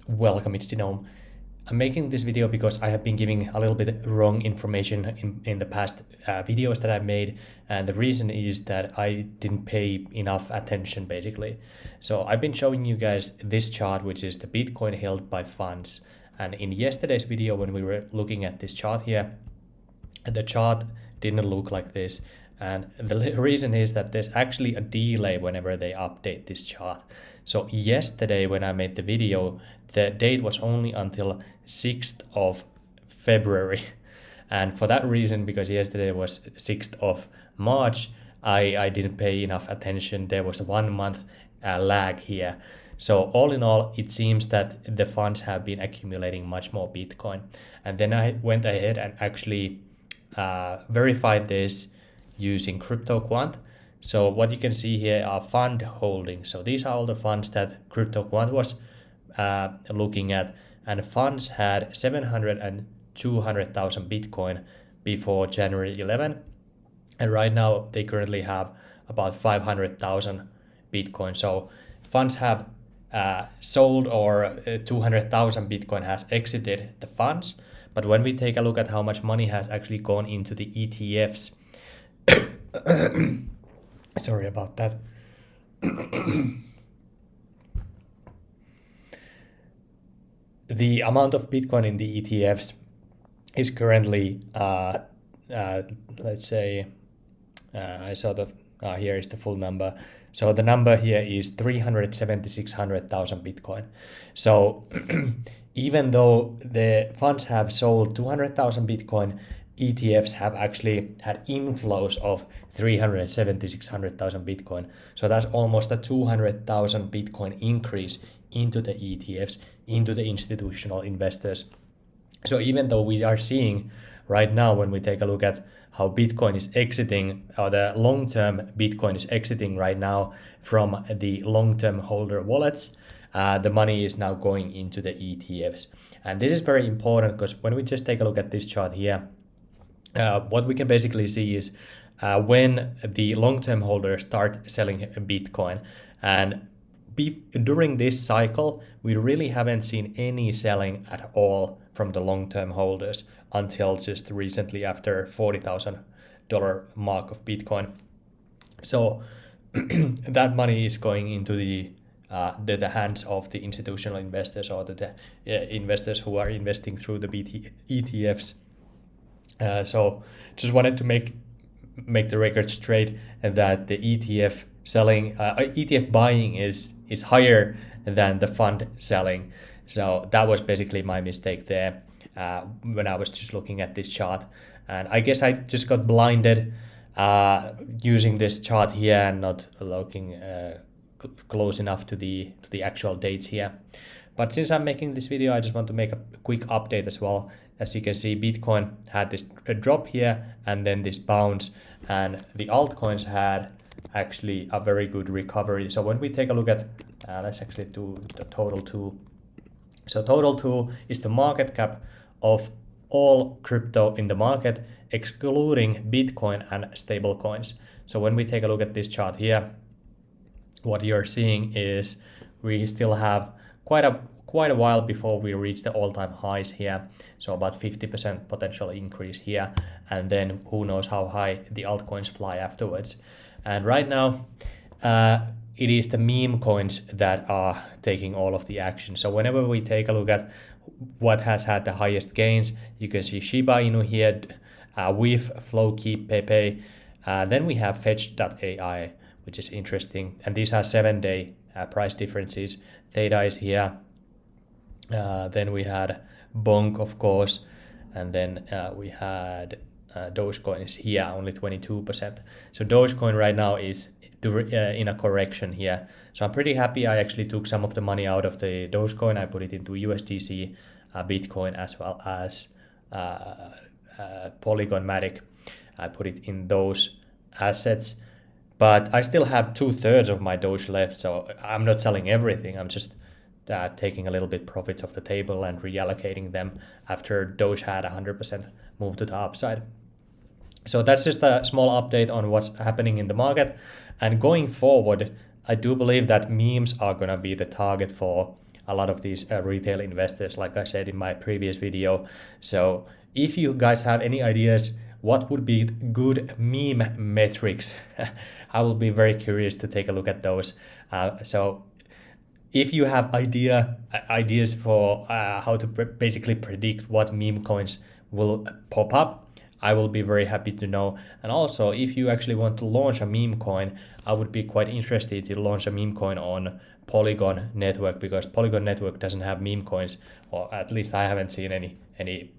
Welcome, it's Denome. I'm making this video because I have been giving a little bit wrong information in the past videos that I've made, and the reason is that I didn't pay enough attention basically. So I've been showing you guys this chart, which is the Bitcoin held by funds, and in yesterday's video when we were looking at this chart here, the chart didn't look like this, and the reason is that there's actually a delay whenever they update this chart. So yesterday when I made the video, the date was only until 6th of February. And for that reason, because yesterday was 6th of March, I didn't pay enough attention. There was a 1 month lag here. So all in all, it seems that the funds have been accumulating much more Bitcoin. And then I went ahead and actually verified this using CryptoQuant. So what you can see here are fund holdings. So these are all the funds that CryptoQuant was looking at, and funds had 700 and 200,000 Bitcoin before January 11, and right now they currently have about 500,000 Bitcoin. So funds have sold, or 200,000 Bitcoin has exited the funds. But when we take a look at how much money has actually gone into the ETFs, sorry about that. The amount of Bitcoin in the ETFs is currently, let's say, I saw the, here is the full number. So the number here is 376,000 Bitcoin. So even though the funds have sold 200,000 Bitcoin, ETFs have actually had inflows of 376,000 Bitcoin. So that's almost a 200,000 Bitcoin increase into the ETFs, into the institutional investors. So even though we are seeing right now, when we take a look at how Bitcoin is exiting, or the long-term Bitcoin is exiting right now from the long-term holder wallets, the money is now going into the ETFs. And this is very important because when we just take a look at this chart here, what we can basically see is when the long-term holders start selling Bitcoin, and during this cycle, we really haven't seen any selling at all from the long-term holders until just recently, after $40,000 mark of Bitcoin. So that money is going into the hands of the institutional investors, or the investors who are investing through the ETFs. So just wanted to make the record straight that the ETF selling, ETF buying is higher than the fund selling. So that was basically my mistake there when I was just looking at this chart. And I guess I just got blinded using this chart here and not looking close enough to the actual dates here. But since I'm making this video, I just want to make a quick update as well. As you can see, Bitcoin had this drop here and then this bounce, and the altcoins had actually a very good recovery. So when we take a look at, let's actually do the total two. So total two is the market cap of all crypto in the market, excluding Bitcoin and stable coins. So when we take a look at this chart here, what you're seeing is we still have quite a while before we reach the all-time highs here. So about 50% potential increase here, and then who knows how high the altcoins fly afterwards. And right now, it is the meme coins that are taking all of the action. So whenever we take a look at what has had the highest gains, you can see Shiba Inu here, with Flowkeep, Pepe. Then we have Fetch.ai, which is interesting. And these are 7-day price differences. Theta is here. Then we had Bonk, of course. And then we had Dogecoin is here, only 22%. So Dogecoin right now is in a correction here. So I'm pretty happy I actually took some of the money out of the Dogecoin. I put it into USDC, Bitcoin, as well as Polygon Matic. I put it in those assets. But I still have 2/3 of my Doge left, so I'm not selling everything. I'm just taking a little bit profits off the table and reallocating them after Doge had 100% move to the upside. So that's just a small update on what's happening in the market. And going forward, I do believe that memes are going to be the target for a lot of these retail investors, like I said in my previous video. So if you guys have any ideas what would be good meme metrics, I will be very curious to take a look at those. So if you have ideas for how to basically predict what meme coins will pop up, I will be very happy to know. And also, if you actually want to launch a meme coin, I would be quite interested to launch a meme coin on Polygon network, because Polygon network doesn't have meme coins, or at least I haven't seen any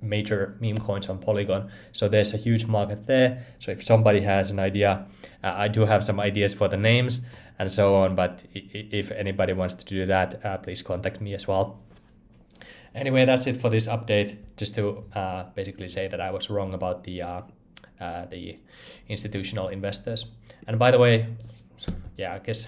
major meme coins on Polygon. So there's a huge market there. So if somebody has an idea, I do have some ideas for the names and so on, but if anybody wants to do that, please contact me as well. Anyway, that's it for this update, just to basically say that I was wrong about the institutional investors. And by the way, yeah, I guess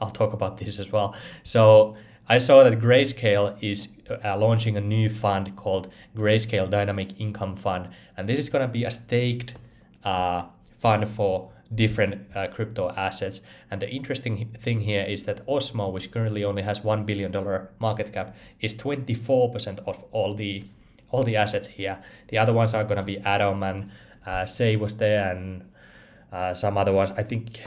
I'll talk about this as well. So I saw that Grayscale is launching a new fund called Grayscale Dynamic Income Fund, and this is going to be a staked fund for different crypto assets. And the interesting thing here is that Osmo, which currently only has $1 billion market cap, is 24% of all the assets here. The other ones are going to be Atom and Say was there, and some other ones. I think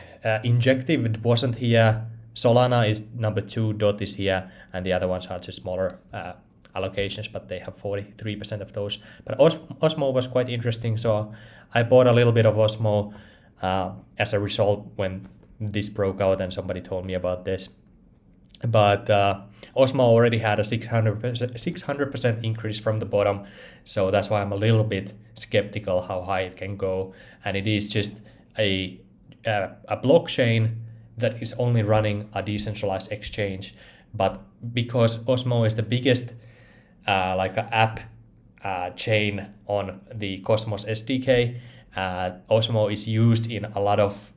Injective wasn't here. Solana is number 2, DOT is here, and the other ones are just smaller allocations, but they have 43% of those. But Osmo was quite interesting, so I bought a little bit of Osmo as a result when this broke out and somebody told me about this. But Osmo already had a 600% increase from the bottom, so that's why I'm a little bit skeptical how high it can go. And it is just a blockchain that is only running a decentralized exchange. But because Osmo is the biggest like a app chain on the Cosmos SDK, Osmo is used in a lot of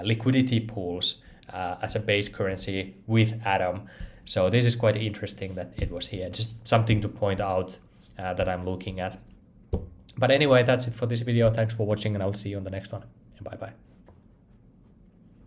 liquidity pools as a base currency with Atom. So this is quite interesting that it was here. Just something to point out that I'm looking at. But anyway, that's it for this video. Thanks for watching, and I'll see you on the next one. Bye bye.